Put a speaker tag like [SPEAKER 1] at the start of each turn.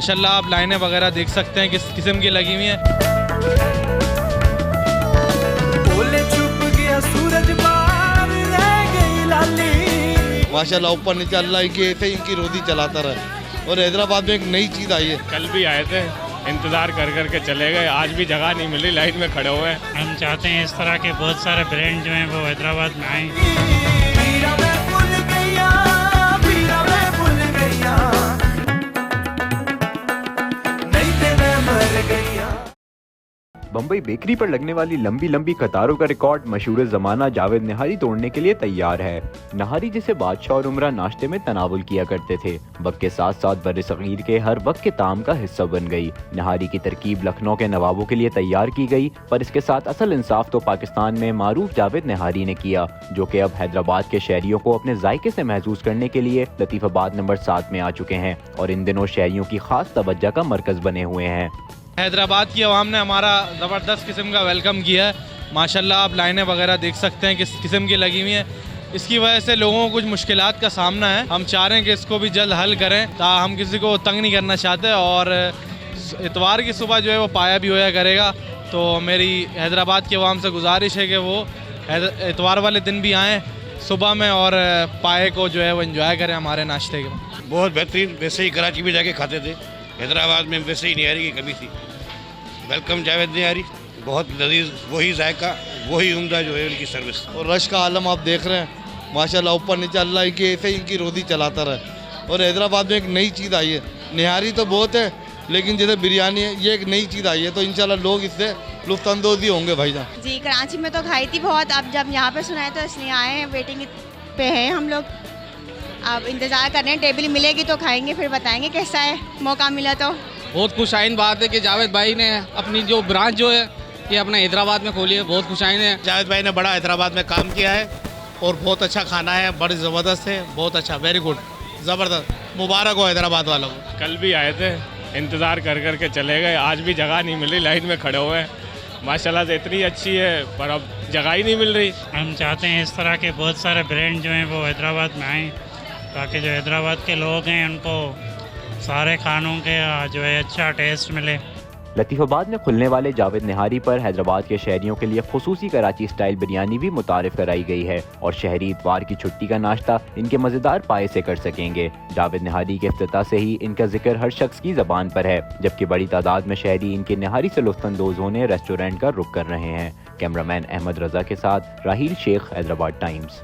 [SPEAKER 1] माशाल्लाह आप लाइनें वगैरह देख सकते हैं किस किस्म की लगी हुई हैं।
[SPEAKER 2] माशाल्लाह ऊपर नीचे अल्लाह की ऐसे ही इनकी रोजी चलाता रहे। और हैदराबाद में एक नई चीज़ आई है,
[SPEAKER 3] कल भी आए थे, इंतज़ार कर कर के चले गए, आज भी जगह नहीं मिली, लाइन में खड़े हुए हैं।
[SPEAKER 4] हम चाहते हैं इस तरह के बहुत सारे ब्रांड जो हैं वो हैदराबाद में आएँ।
[SPEAKER 5] बम्बई बेकरी पर लगने वाली लंबी लंबी कतारों का रिकॉर्ड मशहूर ज़माना जावेद निहारी तोड़ने के लिए तैयार है। निहारी जिसे बादशाह और उमरा नाश्ते में तनावुल किया करते थे, वक्त के साथ साथ बर्र-ए-सग़ीर के हर वक्त के ताम का हिस्सा बन गई। निहारी की तरकीब लखनऊ के नवाबों के लिए तैयार की गई, पर इसके साथ असल इंसाफ तो पाकिस्तान में मारूफ जावेद निहारी ने किया, जो कि अब हैदराबाद के शहरियों को अपने जायके से महसूस करने के लिए लतीफ़ाबाद नंबर 7 में आ चुके हैं और इन दिनों शहरियों की खास तवज्जो का मरकज बने हुए हैं।
[SPEAKER 1] हैदराबाद की आवाम ने हमारा ज़बरदस्त किस्म का वेलकम किया है। माशाल्लाह आप लाइनें वगैरह देख सकते हैं किस किस्म की लगी हुई हैं। इसकी वजह से लोगों को कुछ मुश्किलात का सामना है। हम चाह रहे हैं कि इसको भी जल्द हल करें, हम किसी को तंग नहीं करना चाहते। और इतवार की सुबह जो है वो पाया भी होया करेगा, तो मेरी हैदराबाद की आवाम से गुजारिश है कि वो इतवार वाले दिन भी आएँ सुबह में और पाए को जो है वो एंजॉय करें हमारे नाश्ते के।
[SPEAKER 6] बहुत बेहतरीन, वैसे ही कराची में जाके खाते थे, हैदराबाद में वैसे ही निहारी की कमी थी। वेलकम जावेद निहारी, बहुत लजीज, वही जायका, वही उम्दा जो है उनकी सर्विस।
[SPEAKER 2] और रश का आलम आप देख रहे हैं, माशाल्लाह ऊपर नीचे अल्लाह की ऐसे ही इनकी रोजी चलाता रहे। और हैदराबाद में एक नई चीज़ आई है, निहारी तो बहुत है लेकिन जैसे बिरयानी है, ये एक नई चीज़ आई है, तो इंशाल्लाह लोग इससे लुत्फ़अंदोज़ ही होंगे भाईजान।
[SPEAKER 7] जी कराची में तो खाई थी बहुत, अब जब यहाँ पे सुना है तो इसलिए आए हैं, वेटिंग पे हैं हम लोग। अब इंतज़ार कर रहे हैं, टेबल मिलेगी तो खाएंगे, फिर बताएंगे कैसा है, मौका मिला तो।
[SPEAKER 8] बहुत खुशाइन बात है कि जावेद भाई ने अपनी जो ब्रांच जो है ये अपना हैदराबाद में खोली है, बहुत खुशाइन है।
[SPEAKER 6] जावेद भाई ने बड़ा हैदराबाद में काम किया है और बहुत अच्छा खाना है, बड़ी ज़बरदस्त है, बहुत अच्छा, वेरी गुड, ज़बरदस्त, मुबारक हो हैदराबाद वालों को।
[SPEAKER 3] कल भी आए थे, इंतज़ार कर कर के चले गए, आज भी जगह नहीं मिली, लाइन में खड़े हुए हैं। माशाल्लाह से इतनी अच्छी है पर अब जगह ही नहीं मिल रही।
[SPEAKER 4] हम चाहते हैं इस तरह के बहुत सारे ब्रांड जो हैं वो हैदराबाद में आएँ, ताकि जो हैदराबाद के लोग हैं उनको सारे खानों के जो है अच्छा टेस्ट मिले।
[SPEAKER 5] लतीफ़ाबाद में खुलने वाले जावेद निहारी पर हैदराबाद के शहरियों के लिए खुसूसी कराची स्टाइल बिरयानी भी मुतारिफ कराई गई है और शहरी इतवार की छुट्टी का नाश्ता इनके मज़ेदार पाए से कर सकेंगे। जावेद निहारी के इफ्तिताह से ही इनका जिक्र हर शख्स की ज़बान पर है, जबकि बड़ी तादाद में शहरी इनके निहारी से लुत्फ़अंदोज़ होने रेस्टोरेंट का रुख कर रहे हैं। कैमरामैन अहमद रजा के साथ राहील शेख, हैदराबाद टाइम्स।